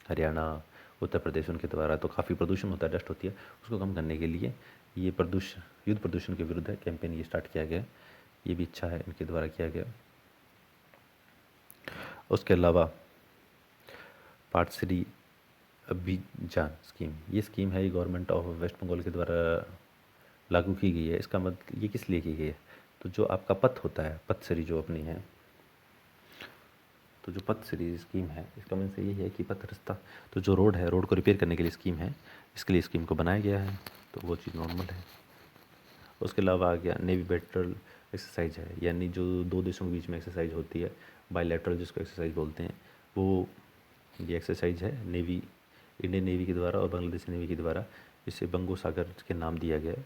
हरियाणा, उत्तर प्रदेश, उनके द्वारा तो काफ़ी प्रदूषण होता है, डस्ट होती है, उसको कम करने के लिए ये युद्ध प्रदूषण के विरुद्ध है कैंपेन ये स्टार्ट किया गया है, ये भी अच्छा है इनके द्वारा किया गया। उसके अलावा पाटश्री अभियान स्कीम, ये स्कीम है, ये गवर्नमेंट ऑफ वेस्ट बंगाल के द्वारा लागू की गई है। इसका मतलब ये किस लिए की गई है, तो जो आपका पथ होता है, पथश्री जो अपनी है, तो जो पथश्री स्कीम है इसका मतलब से ये है कि पथ रास्ता, तो जो रोड है, रोड को रिपेयर करने के लिए स्कीम है, इसके लिए स्कीम को बनाया गया है, तो वो चीज़ नॉर्मल है। उसके अलावा आ गया नेवी बैटल एक्सरसाइज है, यानी जो 2 देशों के बीच में एक्सरसाइज होती है, बायलैटरल जिसको एक्सरसाइज बोलते हैं, वो ये एक्सरसाइज है नेवी, इंडियन नेवी के द्वारा और बांग्लादेशी नेवी के द्वारा, इसे बंगो सागर के नाम दिया गया है।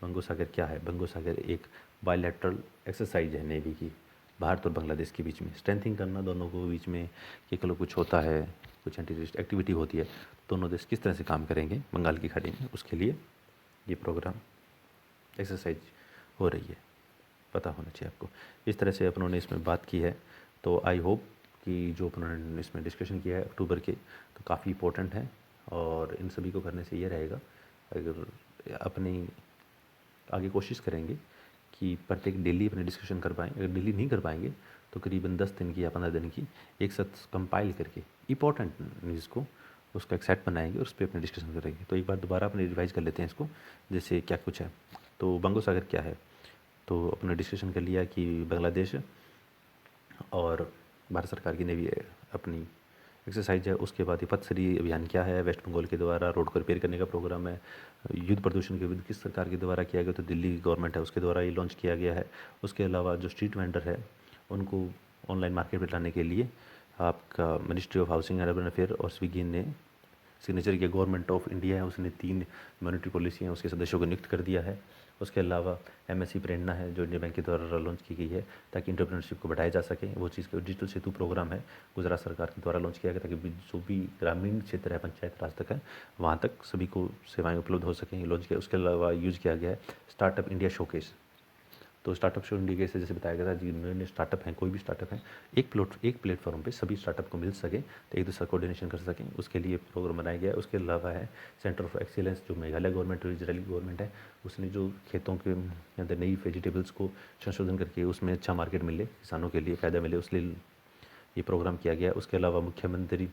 बंगो सागर क्या है, बंगो सागर एक बायलैटरल एक्सरसाइज है नेवी की, भारत और बांग्लादेश के बीच में स्ट्रेंथिंग करना, दोनों को बीच में कि कल कुछ होता है, कुछ एंटी टेररिस्ट एक्टिविटी होती है, दोनों देश किस तरह से काम करेंगे बंगाल की खाड़ी में, उसके लिए ये प्रोग्राम एक्सरसाइज हो रही है, पता होना चाहिए आपको। इस तरह से अपनों ने इसमें बात की है, तो आई होप कि जो अपनों ने इसमें डिस्कशन किया है अक्टूबर के, तो काफ़ी इंपॉर्टेंट है और इन सभी को करने से ये रहेगा, अगर अपनी आगे कोशिश करेंगे कि प्रत्येक डेली अपने डिस्कशन कर पाएँ, अगर डेली नहीं कर पाएंगे तो करीबन 10 दिन की या 15 दिन की एक साथ कंपाइल करके इंपॉर्टेंट न्यूज़ को उसका एक सेट बनाएंगे और उस पर अपने डिस्कशन करेंगे। तो एक बार दोबारा अपने रिवाइज कर लेते हैं इसको, जैसे क्या कुछ है। तो बंगो सागर क्या है, तो अपने डिस्कशन कर लिया कि बांग्लादेश और भारत सरकार की नेवी अपनी एक्सरसाइज है। उसके बाद ये पथश्री अभियान क्या है, वेस्ट बंगाल के द्वारा रोड को रिपेयर करने का प्रोग्राम है। युद्ध प्रदूषण के विरुद्ध किस सरकार के द्वारा किया गया, तो दिल्ली गवर्नमेंट है उसके द्वारा ये लॉन्च किया गया है। उसके अलावा जो स्ट्रीट वेंडर है उनको ऑनलाइन मार्केट में लाने के लिए आपका ministry of housing and urban affair और स्विगी ने सिग्नेचर किया। गवर्नमेंट ऑफ इंडिया है, उसने 3 मॉनेटरी पॉलिसी हैं, उसके सदस्यों को नियुक्त कर दिया है। उसके अलावा एमएससी प्रेरणा है जो इंडियन बैंक के द्वारा लॉन्च की गई है ताकि एंटरप्रेन्योरशिप को बढ़ाया जा सके। वो चीज़ का डिजिटल सेतु प्रोग्राम है, गुजरात सरकार के द्वारा लॉन्च किया गया ताकि जो भी ग्रामीण क्षेत्र है, पंचायत राज तक है, वहाँ तक सभी को सेवाएं उपलब्ध हो सकें, लॉन्च किया। उसके अलावा यूज़ किया गया है स्टार्टअप इंडिया शोकेस। तो स्टार्टअप शो इंडिया से जैसे बताया गया था, जिनमें स्टार्टअप हैं, कोई भी स्टार्टअप है, एक प्लेटफॉर्म पे सभी स्टार्टअप को मिल सके, तो एक दूसरा कोऑर्डिनेशन कर सकें, उसके लिए प्रोग्राम बनाया गया है। उसके अलावा है सेंटर ऑफ एक्सीलेंस, जो मेघालय गवर्नमेंट और इजरायली गवर्नमेंट है, उसने जो खेतों के अंदर नई वेजिटेबल्स को संशोधन करके उसमें अच्छा मार्केट मिले, किसानों के लिए फ़ायदा मिले, उसके लिए ये प्रोग्राम किया गया। उसके अलावा मुख्यमंत्री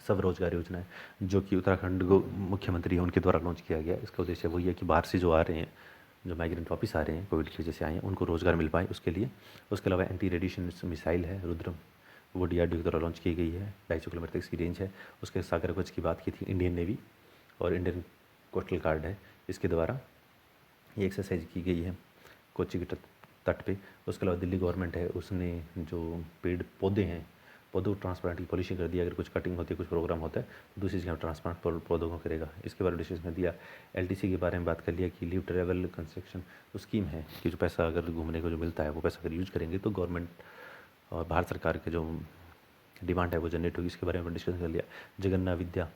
स्वरोजगार योजना है, जो कि उत्तराखंड को मुख्यमंत्री है उनके द्वारा लॉन्च किया गया। इसका उद्देश्य वही है कि बाहर से जो आ रहे हैं, जो माइग्रेंट वापस आ रहे हैं, कोविड की वजह से आए हैं, उनको रोज़गार मिल पाए, उसके लिए। उसके अलावा एंटी रेडिएशन मिसाइल है रुद्रम, वो डीआरडीओ के द्वारा लॉन्च की गई है, 250 किलोमीटर तक इसकी रेंज है। उसके सागर कवच की बात की थी इंडियन नेवी और इंडियन कोस्टल गार्ड है, इसके द्वारा ये एक्सरसाइज की गई है कोच्चि के तट पे। उसके अलावा दिल्ली गवर्नमेंट है, उसने जो पेड़ पौधे हैं, पौधों को ट्रांसप्लांट की पॉलिसी कर दिया। अगर कुछ कटिंग होती है, कुछ प्रोग्राम होता है, तो दूसरी जगह ट्रांसप्लांट पौधों को करेगा। इसके बारे में डिस्कशन कर दिया। एलटीसी के बारे में बात कर लिया कि लीव ट्रेवल कंस्ट्रक्शन जो स्कीम है कि जो पैसा अगर घूमने को जो मिलता है, वो पैसा अगर यूज करेंगे तो गवर्नमेंट और भारत सरकार के जो डिमांड है वो जनरेट होगी। इसके बारे में डिस्कशन कर लिया। जगन्नाथ विद्या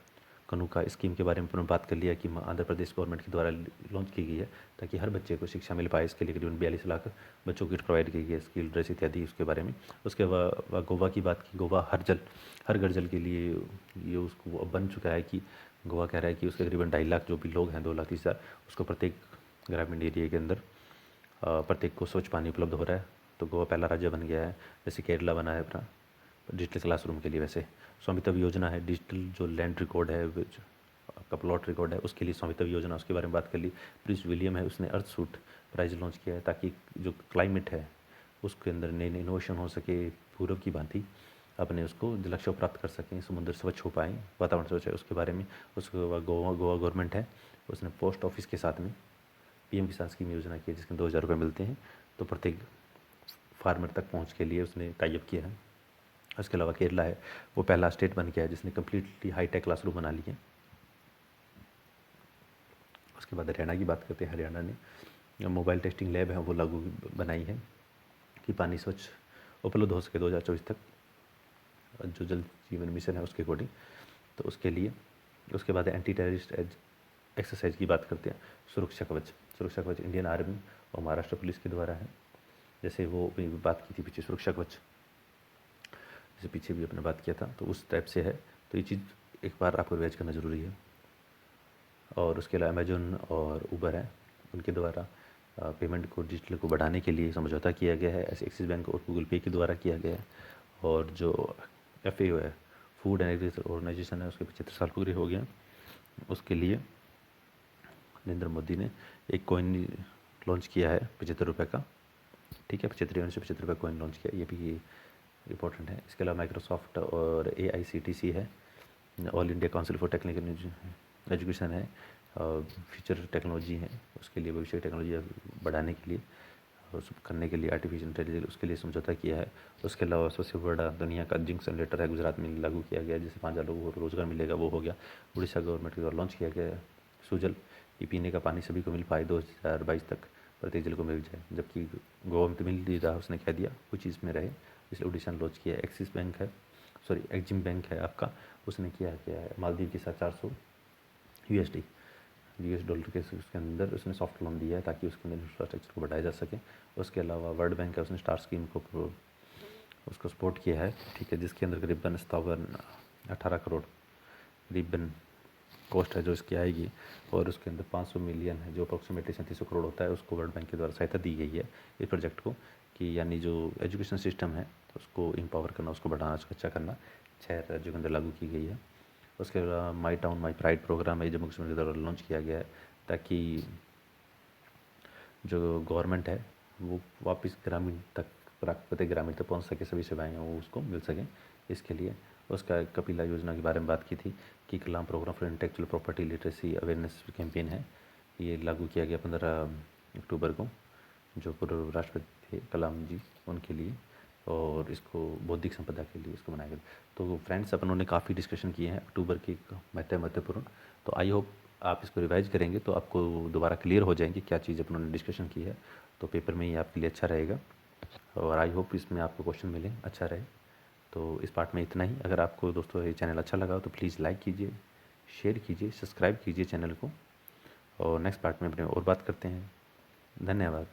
कनुका स्कीम के बारे में उन्होंने बात कर लिया कि आंध्र प्रदेश गवर्नमेंट के द्वारा लॉन्च की गई है ताकि हर बच्चे को शिक्षा मिल पाए। इसके लिए करीबन 42 लाख बच्चों को किट प्रोवाइड की गई है, स्किल ड्रेस इत्यादि उसके बारे में। उसके बाद गोवा की बात की। गोवा हर घर जल के लिए ये उसको अब बन चुका है कि गोवा कह रहा है कि उसके करीबन 2.5 लाख जो भी लोग हैं, 2,30,000, उसको प्रत्येक ग्रामीण एरिया के अंदर प्रत्येक को स्वच्छ पानी उपलब्ध हो रहा है। तो गोवा पहला राज्य बन गया है, जैसे केरला बना है अपना डिजिटल क्लासरूम के लिए। वैसे स्वामित्व योजना है, डिजिटल जो लैंड रिकॉर्ड है, आपका प्लॉट रिकॉर्ड है, उसके लिए स्वामित्व योजना, उसके बारे में बात कर ली। प्रिंस विलियम है, उसने अर्थ सूट प्राइज लॉन्च किया है ताकि जो क्लाइमेट है उसके अंदर नए नए इनोवेशन हो सके, पूर्व की भांति अपने उसको लक्ष्य प्राप्त कर सकें, समुद्र स्वच्छ हो पाएँ, वातावरण स्वच्छ है, उसके बारे में। उसके बाद गोवा गवर्नमेंट है, उसने पोस्ट ऑफिस के साथ में पीएम किसान स्कीम योजना की है, जिसमें 2,000 रुपये मिलते हैं, तो प्रत्येक फार्मर तक पहुँच के लिए उसने टाइप किया है। उसके अलावा केरला है, वो पहला स्टेट बन गया है जिसने कम्प्लीटली हाईटेक क्लासरूम बना लिए। उसके बाद हरियाणा की बात करते हैं। हरियाणा ने मोबाइल टेस्टिंग लैब है वो लागू बनाई है कि पानी स्वच्छ उपलब्ध हो सके 2024 तक, जो जल जीवन मिशन है उसके अकॉर्डिंग। तो उसके लिए उसके बाद एंटी टेररिस्ट एक्सरसाइज की बात करते हैं। सुरक्षा कवच इंडियन आर्मी और महाराष्ट्र पुलिस के द्वारा है, जैसे वो बात की थी पीछे सुरक्षा कवच, जैसे पीछे भी अपने बात किया था, तो उस टाइप से है। तो ये चीज़ एक बार आपको रिवाइज करना ज़रूरी है। और उसके अलावा अमेजोन और उबर है, उनके द्वारा पेमेंट को डिजिटल को बढ़ाने के लिए समझौता किया गया है, ऐसे एक्सिस बैंक और गूगल पे के द्वारा किया गया है। और जो FAO है, फूड एंड एग्रीकल्चर ऑर्गेनाइजेशन है, उसके 75 साल पूरे हो गए हैं। उसके लिए नरेंद्र मोदी ने एक कॉइन लॉन्च किया है 75 रुपये का, ठीक है, 75 से 75 रुपये कॉइन लॉन्च किया, ये भी इम्पोर्टेंट है। इसके अलावा माइक्रोसॉफ्ट और AICTC है, all India council for technical education है, फ्यूचर टेक्नोलॉजी है, उसके लिए भविष्य टेक्नोलॉजी बढ़ाने के लिए और करने के लिए आर्टिफिशियल इंटेलिजेंस, उसके लिए समझौता किया है। उसके अलावा सबसे बड़ा दुनिया का जिंक जनरेटर है, गुजरात में लागू किया गया है, जिससे 5,000 लोगों को रोज़गार मिलेगा, वो हो गया। उड़ीसा गवर्नमेंट के द्वारा लॉन्च किया गया है सुजल, ये पीने का पानी सभी को मिल पाए 2022 तक, प्रत्येक जिले को मिल जाए, जबकि गोवा में तो मिल नहीं रहा, उसने कह दिया कुछ चीज़ में रहे, इसलिए उड़ीसा ने लॉन्च किया है। एक्सिस बैंक है, सॉरी एक्जिम बैंक है आपका, उसने किया है मालदीव के साथ 400 US डॉलर के उसके अंदर उसने सॉफ्ट लोन दिया है ताकि उसके अंदर इंफ्रास्ट्रक्चर को बढ़ाया जा सके। उसके अलावा वर्ल्ड बैंक है, उसने स्टार स्कीम को उसको सपोर्ट किया है, ठीक है, जिसके अंदर करीबन 18 करोड़ करीबन कॉस्ट है जो इसकी आएगी। और उसके अंदर 500 मिलियन है, जो अप्रॉक्सीमेटली 3700 करोड़ होता है, उसको वर्ल्ड बैंक के द्वारा सहायता दी गई है इस प्रोजेक्ट को, कि यानी जो एजुकेशन सिस्टम है उसको इम्पावर करना, उसको बढ़ाना, उसको अच्छा करना, 6 राज्यों के अंदर लागू की गई है। उसके अलावा my town my pride programme है, जम्मू कश्मीर के द्वारा लॉन्च किया गया है ताकि जो गवर्नमेंट है वो वापस ग्रामीण तक, प्रत्येक ग्रामीण तक पहुंच सके, सभी सेवाएं वो उसको मिल सकें, इसके लिए। उसका कपिला योजना के बारे में बात की थी कि Kalam programme for intellectual property literacy awareness campaign है, ये लागू किया गया 15 अक्टूबर को, जो पूर्व राष्ट्रपति थे कलाम जी, उनके लिए और इसको बौद्धिक संपदा के लिए इसको बनाया गया। तो फ्रेंड्स, अपन ने काफ़ी डिस्कशन किए हैं अक्टूबर के महत्वपूर्ण। तो आई होप आप इसको रिवाइज करेंगे तो आपको दोबारा क्लियर हो जाएंगे क्या चीज़ अपन ने डिस्कशन की है, तो पेपर में ये आपके लिए अच्छा रहेगा। और आई होप इसमें आपको क्वेश्चन मिले अच्छा रहे। तो इस पार्ट में इतना ही। अगर आपको दोस्तों ये चैनल अच्छा लगा हो तो प्लीज़ लाइक कीजिए, शेयर कीजिए, सब्सक्राइब कीजिए चैनल को, और नेक्स्ट पार्ट में अपने और बात करते हैं। धन्यवाद।